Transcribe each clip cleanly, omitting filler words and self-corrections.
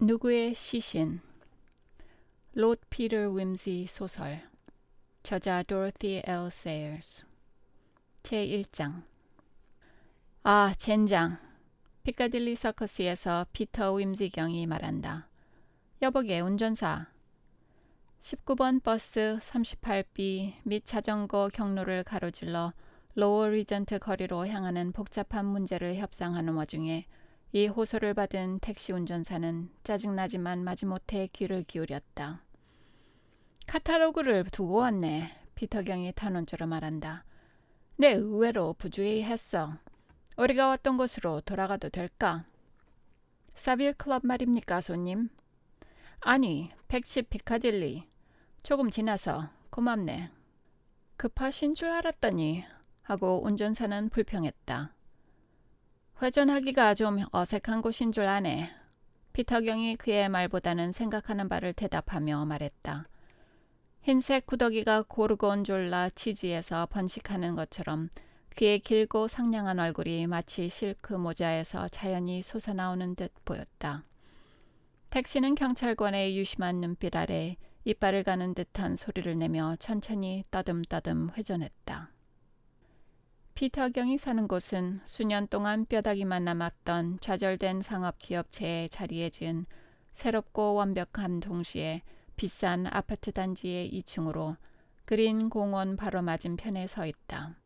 누구의 시신. 로드 피터 윰지 소설. 저자 도로티 L. 세일스. 제1장. 아, 젠장. 피카딜리 서커스에서 피터 윰지 경이 말한다. 여보게, 운전사. 19번 버스 38B 및 자전거 경로를 가로질러 로어 리전트 거리로 향하는 복잡한 문제를 협상하는 와중에 이 호소를 받은 택시 운전사는 짜증나지만 마지못해 귀를 기울였다. 카탈로그를 두고 왔네. 피터 경이 탄원조로 말한다. 네, 의외로 부주의했어. 우리가 왔던 곳으로 돌아가도 될까? 사빌 클럽 말입니까, 손님? 아니, 110 피카딜리. 조금 지나서. 고맙네. 급하신 줄 알았더니 하고 운전사는 불평했다. 회전하기가 좀 어색한 곳인 줄 아네. 피터 경이 그의 말보다는 생각하는 바를 대답하며 말했다. 흰색 구더기가 고르곤졸라 치즈에서 번식하는 것처럼 그의 길고 상냥한 얼굴이 마치 실크 모자에서 자연히 솟아나오는 듯 보였다. 택시는 경찰관의 유심한 눈빛 아래 이빨을 가는 듯한 소리를 내며 천천히 떠듬떠듬 회전했다. 피터 경이 사는 곳은 수년 동안 뼈다귀만 남았던 좌절된 상업기업체의 자리에 지은 새롭고 완벽한 동시에 비싼 아파트 단지의 2층으로 그린 공원 바로 맞은편에 서 있다.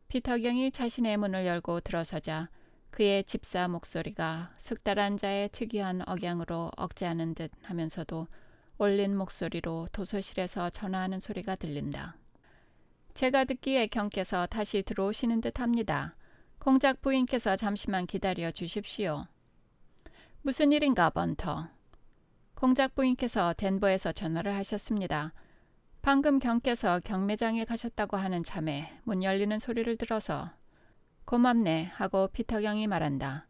피터 경이 자신의 문을 열고 들어서자 그의 집사 목소리가 숙달한 자의 특유한 억양으로 억제하는 듯 하면서도 올린 목소리로 도서실에서 전화하는 소리가 들린다. 제가 듣기에 경께서 다시 들어오시는 듯 합니다. 공작 부인께서 잠시만 기다려 주십시오. 무슨 일인가, 번터? 공작 부인께서 덴버에서 전화를 하셨습니다. 방금 경께서 경매장에 가셨다고 하는 참에 문 열리는 소리를 들어서. 고맙네 하고 피터 경이 말한다.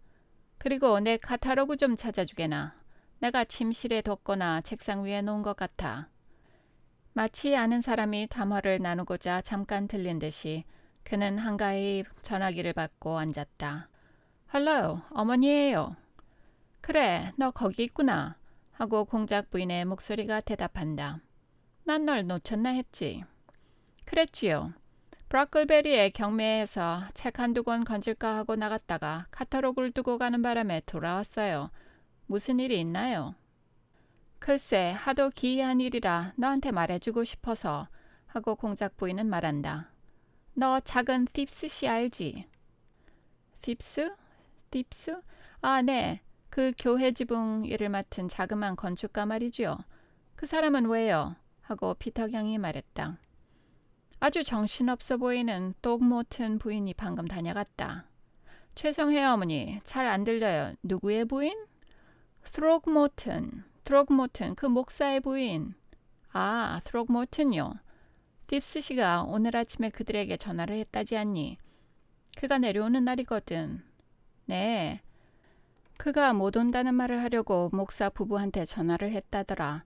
그리고 내 카탈로그 좀 찾아주게나. 내가 침실에 뒀거나 책상 위에 놓은 것 같아. 마치 아는 사람이 담화를 나누고자 잠깐 들린 듯이 그는 한가히 전화기를 받고 앉았다. 헬로, 어머니예요. 그래, 너 거기 있구나. 하고 공작 부인의 목소리가 대답한다. 난 널 놓쳤나 했지. 그랬지요. 브라클베리의 경매에서 책 한두 권 건질까 하고 나갔다가 카탈로그를 두고 가는 바람에 돌아왔어요. 무슨 일이 있나요? 글쎄, 하도 기이한 일이라 너한테 말해주고 싶어서 하고 공작 부인은 말한다. 너 작은 팁스 씨 알지? 팁스? 팁스? 아, 네. 그 교회 지붕 일을 맡은 자그마한 건축가 말이지요. 그 사람은 왜요? 하고 피터 경이 말했다. 아주 정신없어 보이는 똑모튼 부인이 방금 다녀갔다. 죄송해요, 어머니. 잘 안 들려요. 누구의 부인? 트록모튼, 그 목사의 부인. 아, 트록모튼요. 딥스 씨가 오늘 아침에 그들에게 전화를 했다지 않니? 그가 내려오는 날이거든. 네. 그가 못 온다는 말을 하려고 목사 부부한테 전화를 했다더라.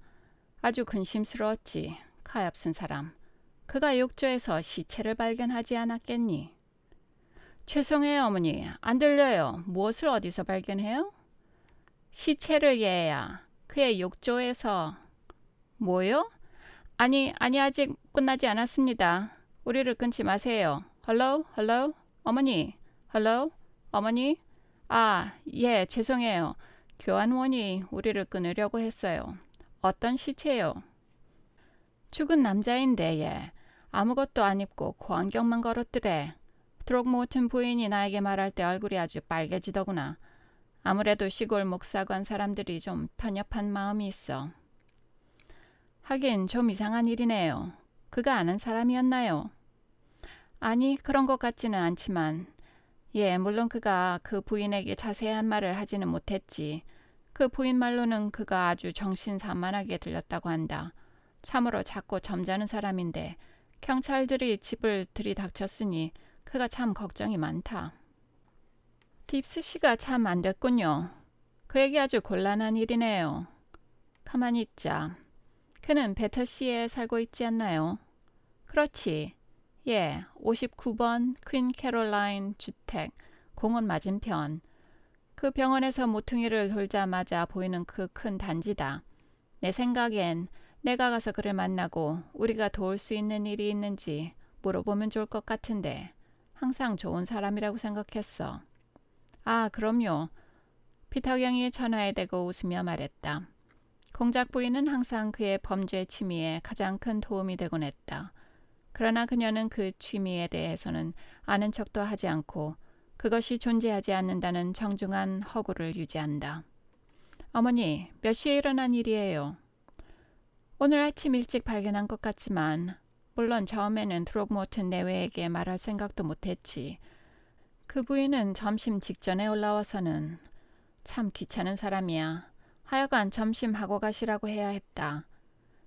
아주 근심스러웠지. 가엾은 사람. 그가 욕조에서 시체를 발견하지 않았겠니? 죄송해요, 어머니. 안 들려요. 무엇을 어디서 발견해요? 시체를 얘야. 그의 욕조에서. 뭐요? 아니 아직 끝나지 않았습니다. 우리를 끊지 마세요. 헬로? 어머니? 헬로? 어머니? 아, 예, 죄송해요. 교환원이 우리를 끊으려고 했어요. 어떤 시체요? 죽은 남자인데 예. 아무것도 안 입고 고안경만 걸었더래. 트록모튼 부인이 나에게 말할 때 얼굴이 아주 빨개지더구나. 아무래도 시골 목사관 사람들이 좀 편협한 마음이 있어. 하긴 좀 이상한 일이네요. 그가 아는 사람이었나요? 아니, 그런 것 같지는 않지만 예, 물론 그가 그 부인에게 자세한 말을 하지는 못했지. 그 부인 말로는 그가 아주 정신산만하게 들렸다고 한다. 참으로 작고 점잖은 사람인데 경찰들이 집을 들이닥쳤으니 그가 참 걱정이 많다. 딥스 씨가 참 안 됐군요. 그에게 아주 곤란한 일이네요. 가만히 있자. 그는 배터시에 살고 있지 않나요? 그렇지. 예, 59번 퀸 캐롤라인 주택, 공원 맞은편. 그 그 병원에서 모퉁이를 돌자마자 보이는 그 큰 단지다. 내 생각엔 내가 가서 그를 만나고 우리가 도울 수 있는 일이 있는지 물어보면 좋을 것 같은데 항상 좋은 사람이라고 생각했어. 아, 그럼요. 피터경이 전화에 대고 웃으며 말했다. 공작 부인은 항상 그의 범죄 취미에 가장 큰 도움이 되곤 했다. 그러나 그녀는 그 취미에 대해서는 아는 척도 하지 않고 그것이 존재하지 않는다는 정중한 허구를 유지한다. 어머니, 몇 시에 일어난 일이에요? 오늘 아침 일찍 발견한 것 같지만 물론 처음에는 드록모튼 내외에게 말할 생각도 못했지. 그 부인은 점심 직전에 올라와서는 참 귀찮은 사람이야. 하여간 점심하고 가시라고 해야 했다.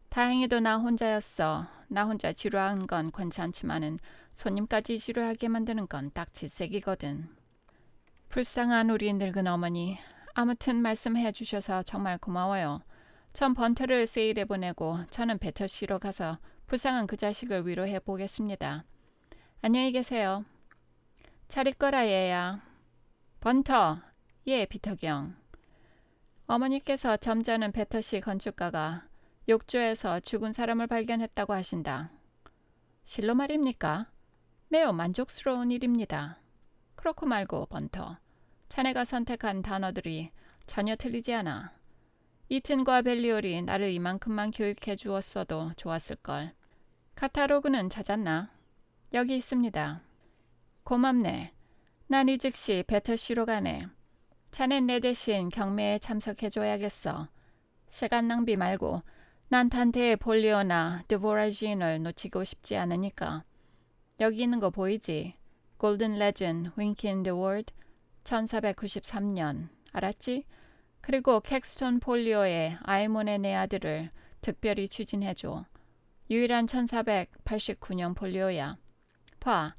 다행히도 나 혼자였어. 나 혼자 지루한 건 괜찮지만은 손님까지 지루하게 만드는 건 딱 질색이거든. 불쌍한 우리 늙은 어머니. 아무튼 말씀해 주셔서 정말 고마워요. 전 번터를 세일에 보내고 저는 배터시로 가서 불쌍한 그 자식을 위로해 보겠습니다. 안녕히 계세요. 잘 있거라 얘야. 번터. 예, 피터경. 어머니께서 점잖은 배터시 건축가가 욕조에서 죽은 사람을 발견했다고 하신다. 실로 말입니까? 매우 만족스러운 일입니다. 그렇고 말고 번터. 자네가 선택한 단어들이 전혀 틀리지 않아. 이튼과 벨리올이 나를 이만큼만 교육해 주었어도 좋았을걸. 카타로그는 찾았나? 여기 있습니다. 고맙네. 난 이 즉시 배터시로 가네. 자넨 내 대신 경매에 참석해줘야겠어. 시간 낭비 말고 난 단테의 볼리오나 드보라진을 놓치고 싶지 않으니까. 여기 있는 거 보이지? 골든 레전, 윙키 인 더 월드, 1493년. 알았지? 그리고 캑스톤 폴리오의 아이몬의 내 아들을 특별히 추진해줘. 유일한 1489년 폴리오야. 봐,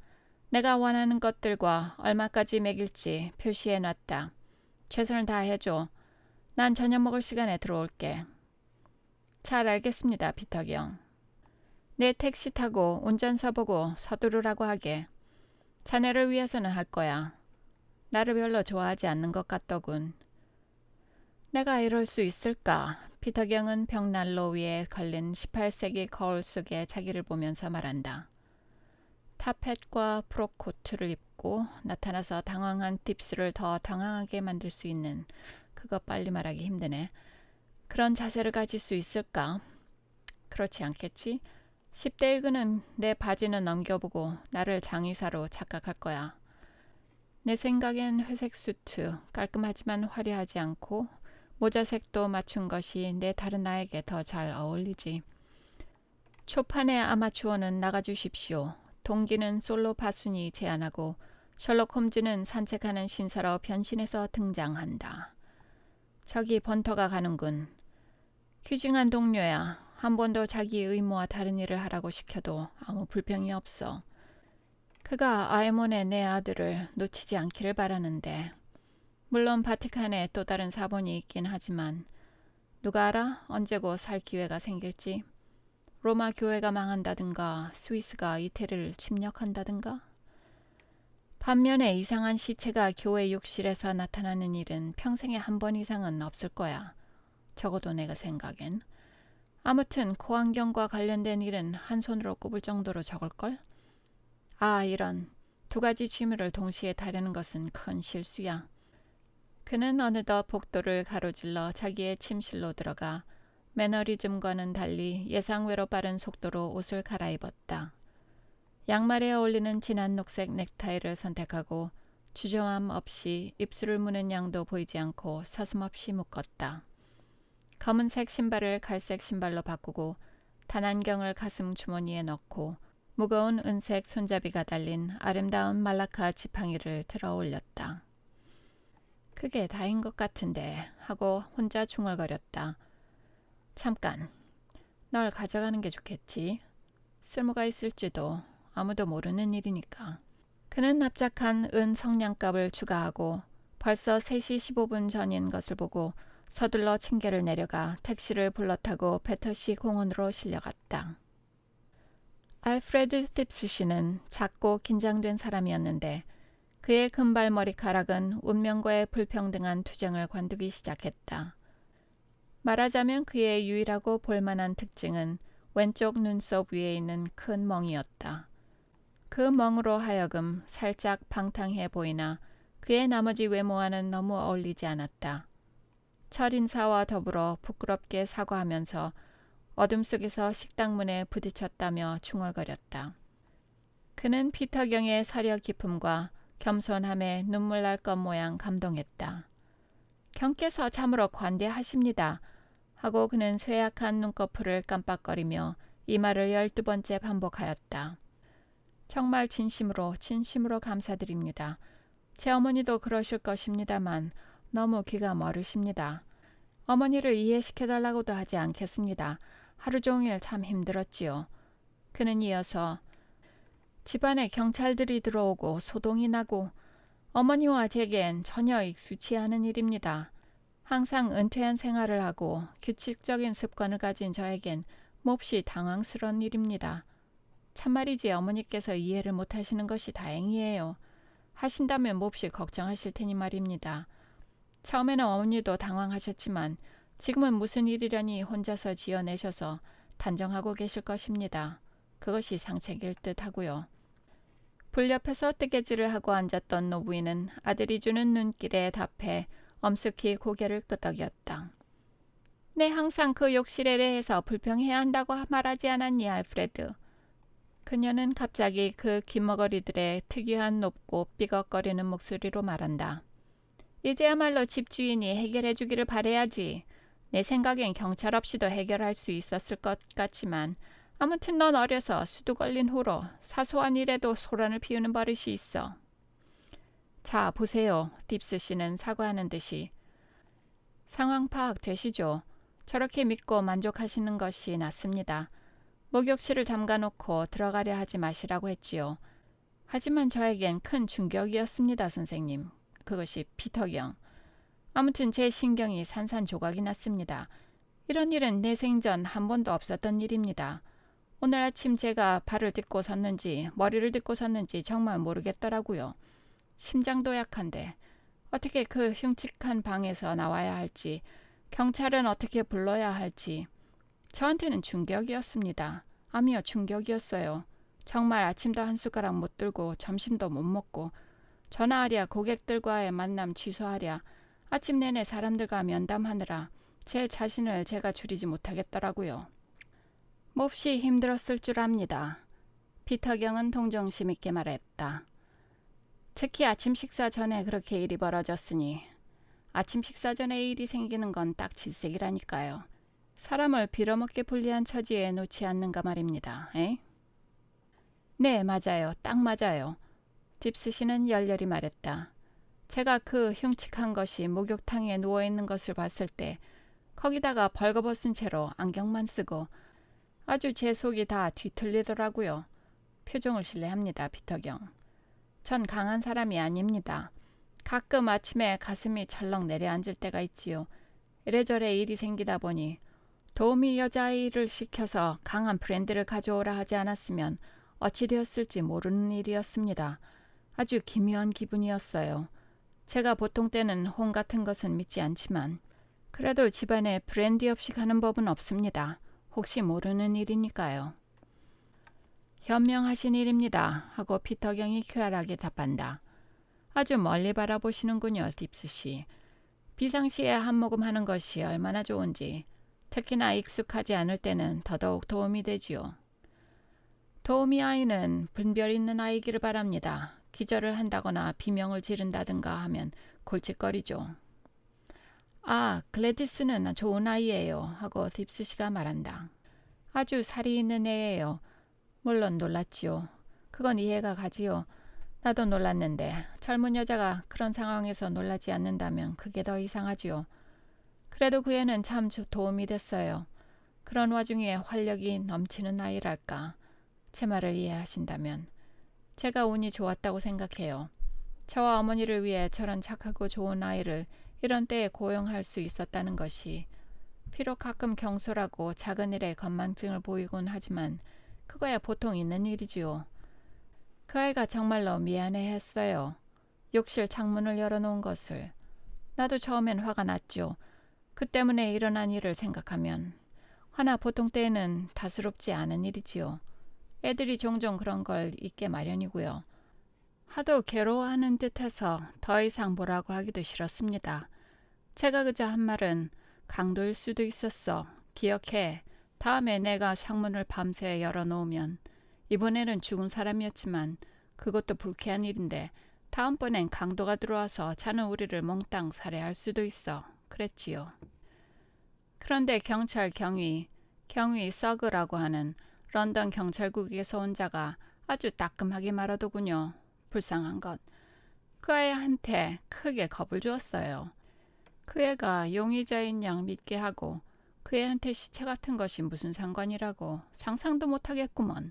내가 원하는 것들과 얼마까지 매길지 표시해놨다. 최선을 다해줘. 난 저녁 먹을 시간에 들어올게. 잘 알겠습니다, 피터경. 내 택시 타고 운전사 보고 서두르라고 하게. 자네를 위해서는 할 거야. 나를 별로 좋아하지 않는 것 같더군. 내가 이럴 수 있을까? 피터경은 벽난로 위에 걸린 18세기 거울 속에 자기를 보면서 말한다. 타펫과 프로코트를 입고 나타나서 당황한 딥스를 더 당황하게 만들 수 있는, 그거 빨리 말하기 힘드네. 그런 자세를 가질 수 있을까? 그렇지 않겠지? 10대 1그는 내 바지는 넘겨보고 나를 장의사로 착각할 거야. 내 생각엔 회색 수트, 깔끔하지만 화려하지 않고 모자색도 맞춘 것이 내 다른 나에게 더 잘 어울리지. 초판의 아마추어는 나가주십시오. 동기는 솔로 파순이 제안하고 셜록 홈즈는 산책하는 신사로 변신해서 등장한다. 저기 번터가 가는군. 귀중한 동료야. 한 번도 자기 의무와 다른 일을 하라고 시켜도 아무 불평이 없어. 그가 아이몬의 내 아들을 놓치지 않기를 바라는데, 물론 바티칸에 또 다른 사본이 있긴 하지만 누가 알아? 언제고 살 기회가 생길지. 로마 교회가 망한다든가 스위스가 이태리를 침략한다든가. 반면에 이상한 시체가 교회 욕실에서 나타나는 일은 평생에 한 번 이상은 없을 거야. 적어도 내가 생각엔. 아무튼 코안경과 관련된 일은 한 손으로 꼽을 정도로 적을걸? 아, 이런. 두 가지 취미를 동시에 다루는 것은 큰 실수야. 그는 어느덧 복도를 가로질러 자기의 침실로 들어가 매너리즘과는 달리 예상외로 빠른 속도로 옷을 갈아입었다. 양말에 어울리는 진한 녹색 넥타이를 선택하고 주저함 없이 입술을 무는 양도 보이지 않고 서슴없이 묶었다. 검은색 신발을 갈색 신발로 바꾸고 단안경을 가슴 주머니에 넣고 무거운 은색 손잡이가 달린 아름다운 말라카 지팡이를 들어 올렸다. 그게 다인 것 같은데 하고 혼자 중얼거렸다. 잠깐, 널 가져가는 게 좋겠지. 쓸모가 있을지도. 아무도 모르는 일이니까. 그는 납작한 은 성냥갑을 추가하고 벌써 3시 15분 전인 것을 보고 서둘러 층계를 내려가 택시를 불러타고 배터시 공원으로 실려갔다. 알프레드 팁스 씨는 작고 긴장된 사람이었는데 그의 금발 머리카락은 운명과의 불평등한 투쟁을 관두기 시작했다. 말하자면 그의 유일하고 볼만한 특징은 왼쪽 눈썹 위에 있는 큰 멍이었다. 그 멍으로 하여금 살짝 방탕해 보이나 그의 나머지 외모와는 너무 어울리지 않았다. 첫 인사와 더불어 부끄럽게 사과하면서 어둠 속에서 식당 문에 부딪혔다며 중얼거렸다. 그는 피터경의 사려 깊음과 겸손함에 눈물 날 것 모양 감동했다. 경께서 참으로 관대하십니다. 하고 그는 쇠약한 눈꺼풀을 깜빡거리며 이 말을 12번째 반복하였다. 정말 진심으로 감사드립니다. 제 어머니도 그러실 것입니다만 너무 귀가 멀으십니다. 어머니를 이해시켜달라고도 하지 않겠습니다. 하루 종일 참 힘들었지요. 그는 이어서 집안에 경찰들이 들어오고 소동이 나고 어머니와 제겐 전혀 익숙치 않은 일입니다. 항상 은퇴한 생활을 하고 규칙적인 습관을 가진 저에겐 몹시 당황스러운 일입니다. 참말이지 어머니께서 이해를 못하시는 것이 다행이에요. 하신다면 몹시 걱정하실 테니 말입니다. 처음에는 어머니도 당황하셨지만 지금은 무슨 일이려니 혼자서 지어내셔서 단정하고 계실 것입니다. 그것이 상책일 듯 하고요. 불 옆에서 뜨개질을 하고 앉았던 노부인은 아들이 주는 눈길에 답해 엄숙히 고개를 끄덕였다. 네, 항상 그 욕실에 대해서 불평해야 한다고 말하지 않았니, 알프레드? 그녀는 갑자기 그 귀머거리들의 특유한 높고 삐걱거리는 목소리로 말한다. 이제야말로 집주인이 해결해 주기를 바라야지. 내 생각엔 경찰 없이도 해결할 수 있었을 것 같지만 아무튼 넌 어려서 수두 걸린 후로 사소한 일에도 소란을 피우는 버릇이 있어. 자, 보세요. 딥스 씨는 사과하는 듯이. 상황 파악 되시죠? 저렇게 믿고 만족하시는 것이 낫습니다. 목욕실을 잠가놓고 들어가려 하지 마시라고 했지요. 하지만 저에겐 큰 충격이었습니다, 선생님. 그것이 피터경. 아무튼 제 신경이 산산조각이 났습니다. 이런 일은 내 생전 한 번도 없었던 일입니다. 오늘 아침 제가 발을 딛고 섰는지 머리를 딛고 섰는지 정말 모르겠더라고요. 심장도 약한데 어떻게 그 흉측한 방에서 나와야 할지, 경찰은 어떻게 불러야 할지 저한테는 충격이었습니다. 아미여 충격이었어요. 정말 아침도 한 숟가락 못 들고 점심도 못 먹고 전화하랴 고객들과의 만남 취소하랴 아침 내내 사람들과 면담하느라 제 자신을 제가 줄이지 못하겠더라고요. 몹시 힘들었을 줄 압니다. 피터경은 동정심 있게 말했다. 특히 아침 식사 전에 그렇게 일이 벌어졌으니 아침 식사 전에 일이 생기는 건 딱 질색이라니까요. 사람을 빌어먹게 불리한 처지에 놓지 않는가 말입니다. 에? 네, 맞아요. 딱 맞아요. 딥스 씨는 열렬히 말했다. 제가 그 흉측한 것이 목욕탕에 누워있는 것을 봤을 때 거기다가 벌거벗은 채로 안경만 쓰고 아주 제 속이 다 뒤틀리더라고요. 표정을 실례합니다, 피터경. 전 강한 사람이 아닙니다. 가끔 아침에 가슴이 철렁 내려앉을 때가 있지요. 이래저래 일이 생기다 보니 도우미 여자아이를 시켜서 강한 브랜드를 가져오라 하지 않았으면 어찌 되었을지 모르는 일이었습니다. 아주 기묘한 기분이었어요. 제가 보통 때는 혼 같은 것은 믿지 않지만 그래도 집안에 브랜디 없이 가는 법은 없습니다. 혹시 모르는 일이니까요. 현명하신 일입니다. 하고 피터경이 쾌활하게 답한다. 아주 멀리 바라보시는군요, 딥스 씨. 비상시에 한 모금 하는 것이 얼마나 좋은지, 특히나 익숙하지 않을 때는 더더욱 도움이 되지요. 도우미 아이는 분별 있는 아이기를 바랍니다. 기절을 한다거나 비명을 지른다든가 하면 골칫거리죠. 아, 글래디스는 좋은 아이예요. 하고 딥스 씨가 말한다. 아주 살이 있는 애예요. 물론 놀랐지요. 그건 이해가 가지요. 나도 놀랐는데 젊은 여자가 그런 상황에서 놀라지 않는다면 그게 더 이상하지요. 그래도 그 애는 참 도움이 됐어요. 그런 와중에 활력이 넘치는 아이랄까. 제 말을 이해하신다면. 제가 운이 좋았다고 생각해요. 저와 어머니를 위해 저런 착하고 좋은 아이를 이런 때에 고용할 수 있었다는 것이 비록 가끔 경솔하고 작은 일에 건망증을 보이곤 하지만 그거야 보통 있는 일이지요. 그 아이가 정말로 미안해했어요. 욕실 창문을 열어놓은 것을. 나도 처음엔 화가 났죠. 그 때문에 일어난 일을 생각하면. 허나 보통 때에는 다스럽지 않은 일이지요. 애들이 종종 그런 걸 잊게 마련이고요. 하도 괴로워하는 듯해서 더 이상 뭐라고 하기도 싫었습니다. 제가 그저 한 말은 강도일 수도 있었어. 기억해. 다음에 내가 창문을 밤새 열어놓으면 이번에는 죽은 사람이었지만 그것도 불쾌한 일인데 다음번엔 강도가 들어와서 자는 우리를 몽땅 살해할 수도 있어. 그랬지요. 그런데 경찰 경위 서그라고 하는 런던 경찰국에서 온 자가 아주 따끔하게 말하더군요. 불쌍한 것. 그 아이한테 크게 겁을 주었어요. 그 애가 용의자인 양 믿게 하고 그 애한테 시체 같은 것이 무슨 상관이라고 상상도 못하겠구먼.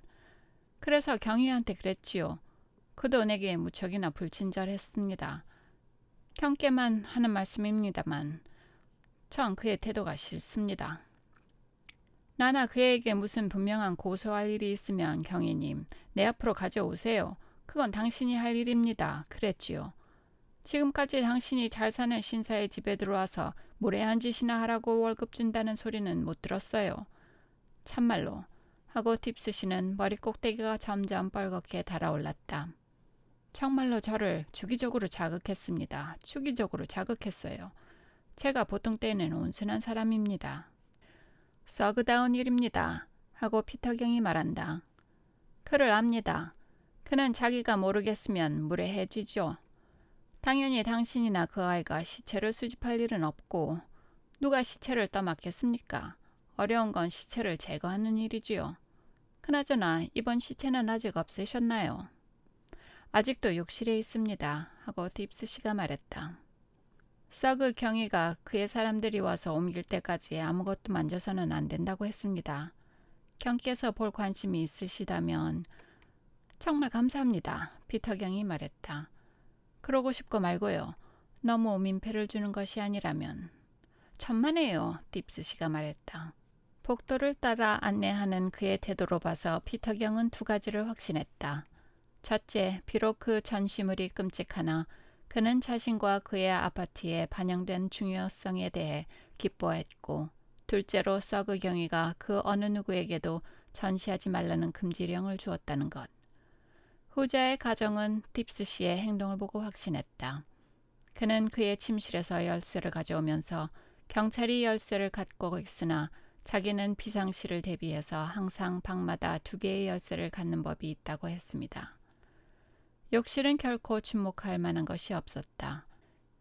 그래서 경위한테 그랬지요. 그도 내게 무척이나 불친절했습니다. 경계만 하는 말씀입니다만 전 그의 태도가 싫습니다. 나나 그에게 무슨 분명한 고소할 일이 있으면 경위님 내 앞으로 가져오세요. 그건 당신이 할 일입니다. 그랬지요. 지금까지 당신이 잘 사는 신사의 집에 들어와서 무례한 짓이나 하라고 월급 준다는 소리는 못 들었어요. 참말로 하고 딥스 씨는 머리 꼭대기가 점점 뻘겋게 달아올랐다. 정말로 저를 주기적으로 자극했습니다. 주기적으로 자극했어요. 제가 보통 때는 온순한 사람입니다. 서그다운 일입니다. 하고 피터 경이 말한다. 그를 압니다. 그는 자기가 모르겠으면 무례해지죠. 당연히 당신이나 그 아이가 시체를 수집할 일은 없고 누가 시체를 떠맡겠습니까? 어려운 건 시체를 제거하는 일이지요. 그나저나 이번 시체는 아직 없으셨나요? 아직도 욕실에 있습니다. 하고 딥스 씨가 말했다. 서그 경위가 그의 사람들이 와서 옮길 때까지 아무것도 만져서는 안 된다고 했습니다. 경께서 볼 관심이 있으시다면 정말 감사합니다. 피터 경이 말했다. 그러고 싶고 말고요. 너무 민폐를 주는 것이 아니라면. 천만에요. 딥스 씨가 말했다. 복도를 따라 안내하는 그의 태도로 봐서 피터 경은 두 가지를 확신했다. 첫째, 비록 그 전시물이 끔찍하나 그는 자신과 그의 아파트에 반영된 중요성에 대해 기뻐했고, 둘째로 서그 경위가 그 어느 누구에게도 전시하지 말라는 금지령을 주었다는 것. 후자의 가정은 딥스 씨의 행동을 보고 확신했다. 그는 그의 침실에서 열쇠를 가져오면서 경찰이 열쇠를 갖고 있으나 자기는 비상시를 대비해서 항상 방마다 2개의 열쇠를 갖는 법이 있다고 했습니다. 욕실은 결코 주목할 만한 것이 없었다.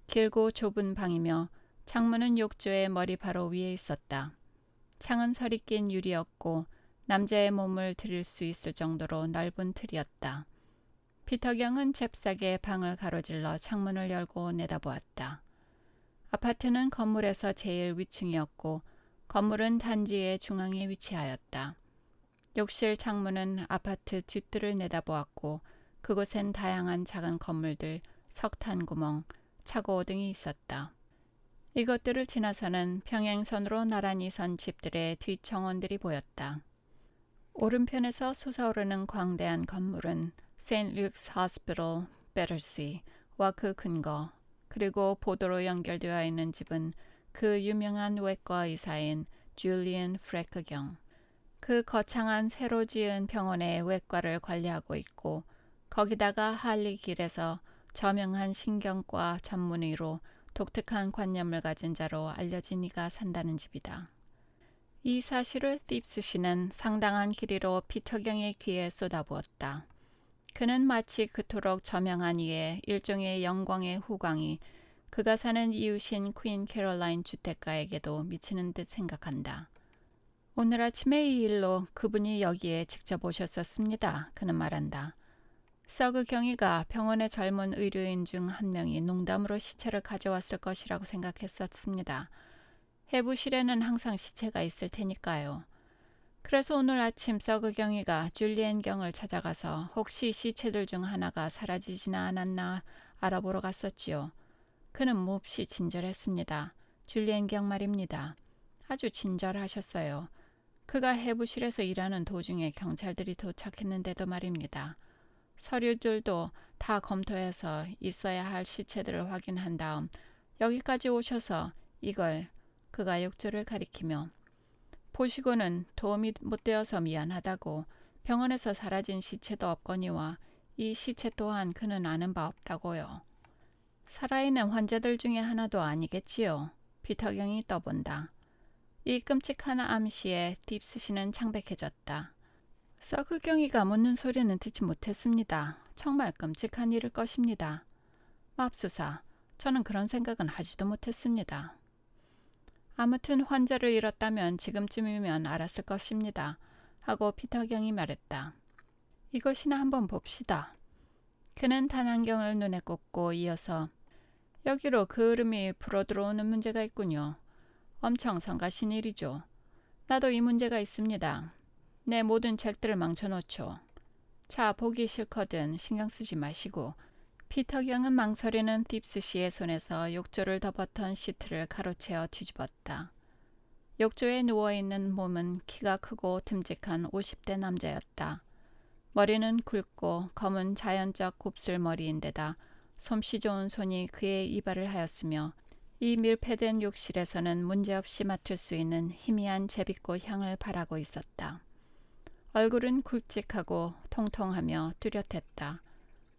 길고 좁은 방이며 창문은 욕조의 머리 바로 위에 있었다. 창은 서리 낀 유리였고 남자의 몸을 들일 수 있을 정도로 넓은 틀이었다. 피터 경은 잽싸게 방을 가로질러 창문을 열고 내다보았다. 아파트는 건물에서 제일 위층이었고 건물은 단지의 중앙에 위치하였다. 욕실 창문은 아파트 뒷뜰을 내다보았고 그곳엔 다양한 작은 건물들, 석탄구멍, 차고 등이 있었다. 이것들을 지나서는 평행선으로 나란히 선 집들의 뒷정원들이 보였다. 오른편에서 솟아오르는 광대한 건물은 세인트 룩스 호스피털 베터시와 그 근거, 그리고 보도로 연결되어 있는 집은 그 유명한 외과 의사인 줄리안 프레크 경. 그 거창한 새로 지은 병원의 외과를 관리하고 있고 거기다가 할리 길에서 저명한 신경과 전문의로 독특한 관념을 가진 자로 알려진 이가 산다는 집이다. 이 사실을 딥스 씨는 상당한 길이로 피터 경의 귀에 쏟아부었다. 그는 마치 그토록 저명한 이의 일종의 영광의 후광이 그가 사는 이웃인 퀸 캐롤라인 주택가에게도 미치는 듯 생각한다. 오늘 아침에 이 일로 그분이 여기에 직접 오셨었습니다. 그는 말한다. 서그 경위가 병원의 젊은 의료인 중 한 명이 농담으로 시체를 가져왔을 것이라고 생각했었습니다. 해부실에는 항상 시체가 있을 테니까요. 그래서 오늘 아침 서그 경위가 줄리엔 경을 찾아가서 혹시 시체들 중 하나가 사라지지나 않았나 알아보러 갔었지요. 그는 몹시 친절했습니다. 줄리엔 경 말입니다. 아주 친절하셨어요. 그가 해부실에서 일하는 도중에 경찰들이 도착했는데도 말입니다. 서류들도 다 검토해서 있어야 할 시체들을 확인한 다음 여기까지 오셔서 이걸, 그가 욕조를 가리키며, 보시고는 도움이 못 되어서 미안하다고, 병원에서 사라진 시체도 없거니와 이 시체 또한 그는 아는 바 없다고요. 살아있는 환자들 중에 하나도 아니겠지요. 피터경이 떠본다. 이 끔찍한 암시에 딥스 씨는 창백해졌다. 서그경이가 묻는 소리는 듣지 못했습니다. 정말 끔찍한 일일 것입니다. 맙소사, 저는 그런 생각은 하지도 못했습니다. 아무튼 환자를 잃었다면 지금쯤이면 알았을 것입니다. 하고 피터경이 말했다. 이것이나 한번 봅시다. 그는 단안경을 눈에 꽂고 이어서 여기로 그 흐름이 불어들어오는 문제가 있군요. 엄청 성가신 일이죠. 나도 이 문제가 있습니다. 내 모든 책들을 망쳐놓죠. 자, 보기 싫거든 신경 쓰지 마시고. 피터경은 망설이는 딥스 씨의 손에서 욕조를 덮었던 시트를 가로채어 뒤집었다. 욕조에 누워있는 몸은 키가 크고 듬직한 50대 남자였다. 머리는 굵고 검은 자연적 곱슬머리인데다 솜씨 좋은 손이 그의 이발을 하였으며 이 밀폐된 욕실에서는 문제없이 맡을 수 있는 희미한 제비꽃 향을 발하고 있었다. 얼굴은 굵직하고 통통하며 뚜렷했다.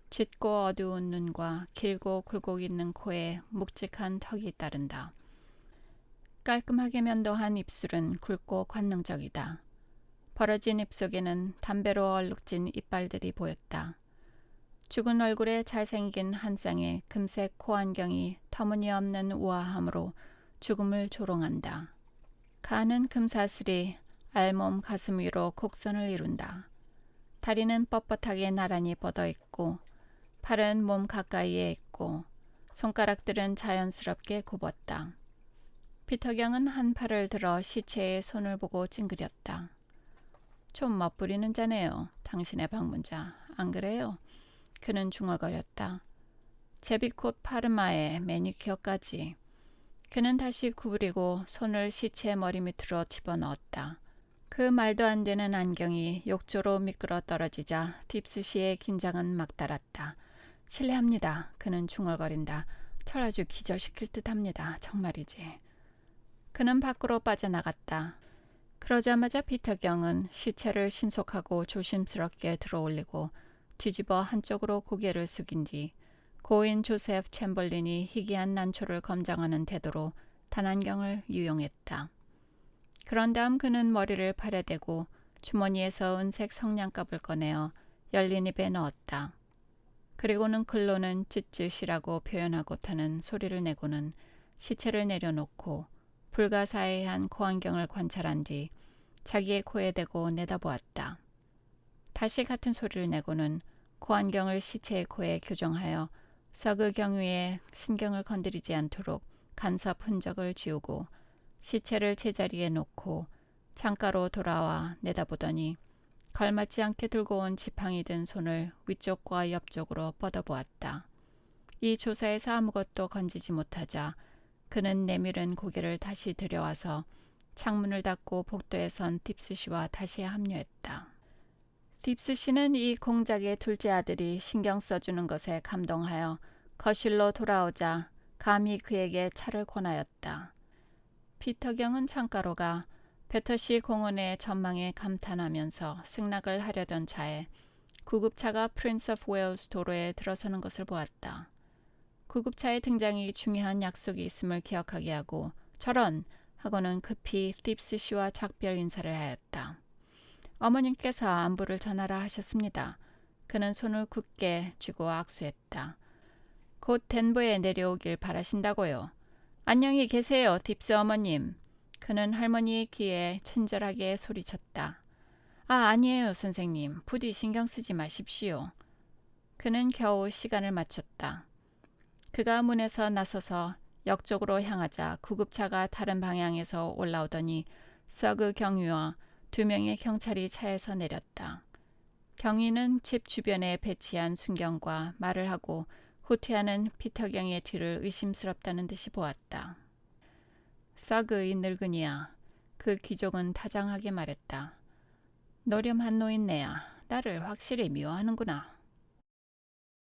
짙고 어두운 눈과 길고 굴곡 있는 코에 묵직한 턱이 따른다. 깔끔하게 면도한 입술은 굵고 관능적이다. 벌어진 입속에는 담배로 얼룩진 이빨들이 보였다. 죽은 얼굴에 잘생긴 한 쌍의 금색 코안경이 터무니없는 우아함으로 죽음을 조롱한다. 가는 금사슬이 알몸 가슴 위로 곡선을 이룬다. 다리는 뻣뻣하게 나란히 뻗어있고 팔은 몸 가까이에 있고 손가락들은 자연스럽게 굽었다. 피터경은 한 팔을 들어 시체의 손을 보고 찡그렸다. 좀 멋부리는 자네요. 당신의 방문자. 안 그래요? 그는 중얼거렸다. 제비꽃 파르마에 매니큐어까지. 그는 다시 구부리고 손을 시체 머리 밑으로 집어넣었다. 그 말도 안 되는 안경이 욕조로 미끄러 떨어지자 딥스 씨의 긴장은 막달았다. 실례합니다. 그는 중얼거린다. 절 아주 기절시킬 듯합니다. 정말이지. 그는 밖으로 빠져나갔다. 그러자마자 피터경은 시체를 신속하고 조심스럽게 들어올리고 뒤집어 한쪽으로 고개를 숙인 뒤 고인 조셉 챔벌린이 희귀한 난초를 검장하는 태도로 단안경을 유용했다. 그런 다음 그는 머리를 팔에 대고 주머니에서 은색 성냥갑을 꺼내어 열린 입에 넣었다. 그리고는 글로는 쯧쯧이라고 표현하고타는 소리를 내고는 시체를 내려놓고 불가사의한 코안경을 관찰한 뒤 자기의 코에 대고 내다보았다. 다시 같은 소리를 내고는 코안경을 시체의 코에 교정하여 서그경위의 신경을 건드리지 않도록 간섭 흔적을 지우고 시체를 제자리에 놓고 창가로 돌아와 내다보더니 걸맞지 않게 들고 온 지팡이 든 손을 위쪽과 옆쪽으로 뻗어보았다. 이 조사에서 아무것도 건지지 못하자 그는 내밀은 고개를 다시 들여와서 창문을 닫고 복도에 선 딥스 씨와 다시 합류했다. 딥스 씨는 이 공작의 둘째 아들이 신경 써주는 것에 감동하여 거실로 돌아오자 감히 그에게 차를 권하였다. 피터경은 창가로 가 배터시 공원의 전망에 감탄하면서 승낙을 하려던 차에 구급차가 프린스 오브 웨일스 도로에 들어서는 것을 보았다. 구급차의 등장이 중요한 약속이 있음을 기억하게 하고 저런! 하고는 급히 딥스 씨와 작별 인사를 하였다. 어머님께서 안부를 전하라 하셨습니다. 그는 손을 굳게 쥐고 악수했다. 곧 덴버에 내려오길 바라신다고요. 안녕히 계세요, 딥스 어머님. 그는 할머니의 귀에 친절하게 소리쳤다. 아, 아니에요, 선생님. 부디 신경 쓰지 마십시오. 그는 겨우 시간을 맞췄다. 그가 문에서 나서서 역 쪽으로 향하자 구급차가 다른 방향에서 올라오더니 서그 경위와 2명의 경찰이 차에서 내렸다. 경위는 집 주변에 배치한 순경과 말을 하고 후퇴하는 피터경의 뒤를 의심스럽다는 듯이 보았다. 서그 이 늙은이야. 그 귀족은 타장하게 말했다. 노렴한 노인네야. 나를 확실히 미워하는구나.